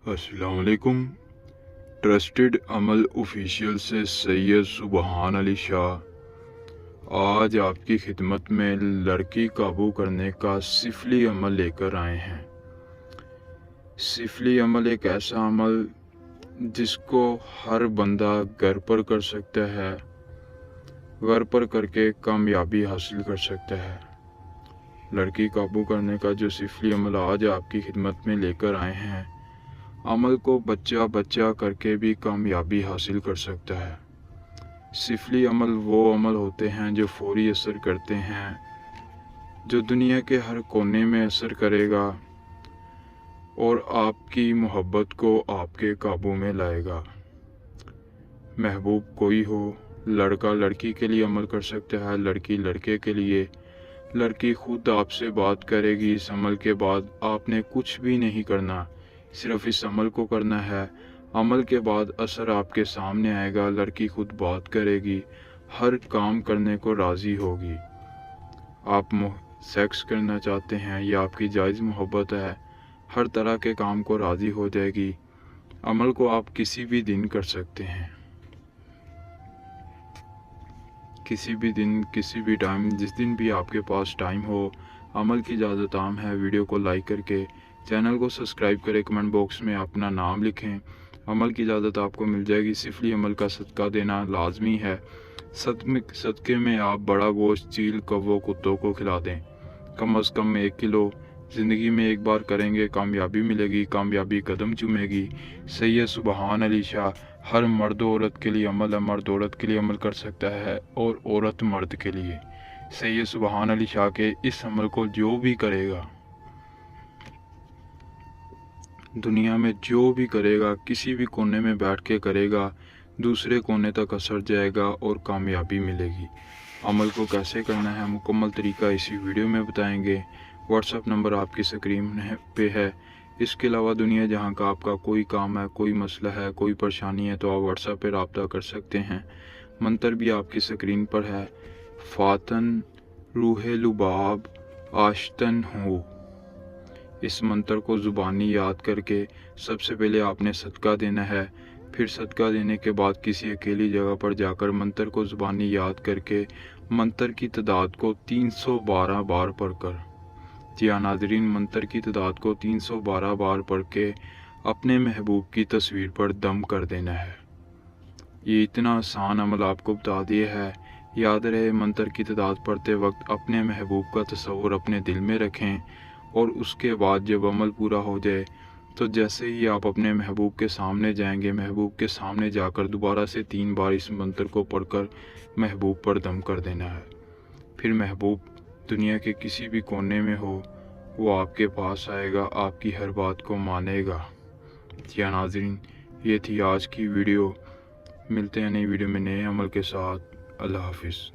अस्सलाम वालेकुम। ट्रस्टेड अमल ऑफिशियल से सैयद सुबहान अली शाह आज आपकी खिदमत में लड़की काबू करने का सिफली अमल लेकर आए हैं। सिफली अमल एक ऐसा अमल जिसको हर बंदा घर पर कर सकता है, घर पर करके कामयाबी हासिल कर सकता है। लड़की काबू करने का जो सिफली अमल आज आपकी खिदमत में लेकर आए हैं, अमल को बच्चा बच्चा करके भी कामयाबी हासिल कर सकता है। सिफली अमल वो अमल होते हैं जो फौरी असर करते हैं, जो दुनिया के हर कोने में असर करेगा और आपकी मोहब्बत को आपके काबू में लाएगा। महबूब कोई हो, लड़का लड़की के लिए अमल कर सकता है, लड़की लड़के के लिए। लड़की खुद आपसे बात करेगी। इस अमल के बाद आपने कुछ भी नहीं करना, सिर्फ इस अमल को करना है। अमल के बाद असर आपके सामने आएगा। लड़की खुद बात करेगी, हर काम करने को राज़ी होगी। आप सेक्स करना चाहते हैं या आपकी जायज़ मोहब्बत है, हर तरह के काम को राज़ी हो जाएगी। अमल को आप किसी भी दिन कर सकते हैं, किसी भी दिन, किसी भी टाइम, जिस दिन भी आपके पास टाइम हो। अमल की इजाज़त आम है। वीडियो को लाइक करके चैनल को सब्सक्राइब करें, कमेंट बॉक्स में अपना नाम लिखें। अमल की इजाज़त आपको मिल जाएगी। सिफली अमल का सदका देना लाजमी है। सदक़े में आप बड़ा गोश्त चील कव्वों कुत्तों को खिला दें, कम अज़ कम 1 किलो। ज़िंदगी में एक बार करेंगे, कामयाबी मिलेगी, कामयाबी कदम चूमेगी। सैयद सुबहान अली शाह हर मर्द औरत के लिए अमल है। मर्द औरत के लिए अमल कर सकता है और औरत मर्द के लिए। सैयद सुबहान अली शाह के इस अमल को जो भी करेगा, दुनिया में जो भी करेगा, किसी भी कोने में बैठ के करेगा, दूसरे कोने तक असर जाएगा और कामयाबी मिलेगी। अमल को कैसे करना है, मुकम्मल तरीका इसी वीडियो में बताएंगे। व्हाट्सएप नंबर आपकी स्क्रीन पे है। इसके अलावा दुनिया जहां का आपका कोई काम है, कोई मसला है, कोई परेशानी है, तो आप व्हाट्सएप पे रब्ता कर सकते हैं। मंतर भी आपकी स्क्रीन पर है। फातन रूहे लुबाब आश्तन हो। इस मंत्र को ज़ुबानी याद करके सबसे पहले आपने सदका देना है। फिर सदका देने के बाद किसी अकेली जगह पर जाकर मंत्र को ज़ुबानी याद करके मंत्र की तादाद को 312 बार पढ़कर, जी हाँ नाज़रीन, मंत्र की तादाद को 312 बार पढ़ के अपने महबूब की तस्वीर पर दम कर देना है। ये इतना आसान अमल आपको बता दिया है। याद रहे, मंत्र की तादाद पढ़ते वक्त अपने महबूब का तस्वुर अपने दिल में रखें और उसके बाद जब अमल पूरा हो जाए तो जैसे ही आप अपने महबूब के सामने जाएंगे, महबूब के सामने जाकर दोबारा से 3 बार इस मंत्र को पढ़कर महबूब पर दम कर देना है। फिर महबूब दुनिया के किसी भी कोने में हो, वो आपके पास आएगा, आपकी हर बात को मानेगा। जी हाँ नाज़रीन, ये थी आज की वीडियो। मिलते हैं नई वीडियो में नए अमल के साथ। अल्लाह हाफिज़।